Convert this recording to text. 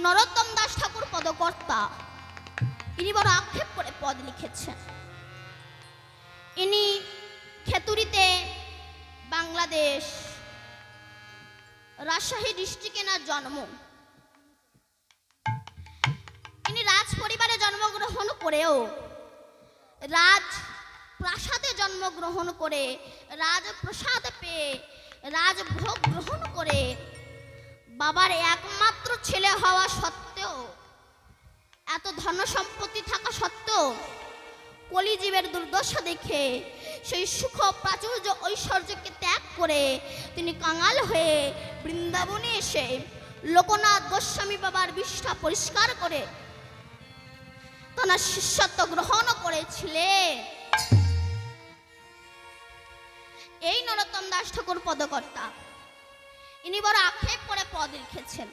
নরোত্তম দাস ঠাকুর পদকর্তা ইনি বড় আক্ষেপ করে পদ লিখেছেন। ইনি খেতুরিতে বাংলাদেশ রাজশাহী ডিস্ট্রিক্টে না জন্ম। ইনি রাজ পরিবারে জন্মগ্রহণ করেও রাজ প্রাসাদে জন্মগ্রহণ করে রাজপ্রাসাদ পেয়ে রাজভোগ গ্রহণ করে বাবার একমাত্র ছেলে হওয়া সত্ত্বেও, এত ধন সম্পত্তি থাকা সত্ত্বেও কলিজীবের দুর্দশা দেখে সেই সুখ প্রাচুর্য ঐশ্বর্যকে ত্যাগ করে তিনি কাঙাল হয়ে বৃন্দাবনে এসে লোকনাথ গোস্বামী বাবার বিষ্ঠা পরিষ্কার করে তার শিষ্যত্ব গ্রহণ করেছিলেন। এই নরোত্তম দাস ঠাকুর পদকর্তা ইনি বড় আক্ষেপ করে পদ লিখেছেন।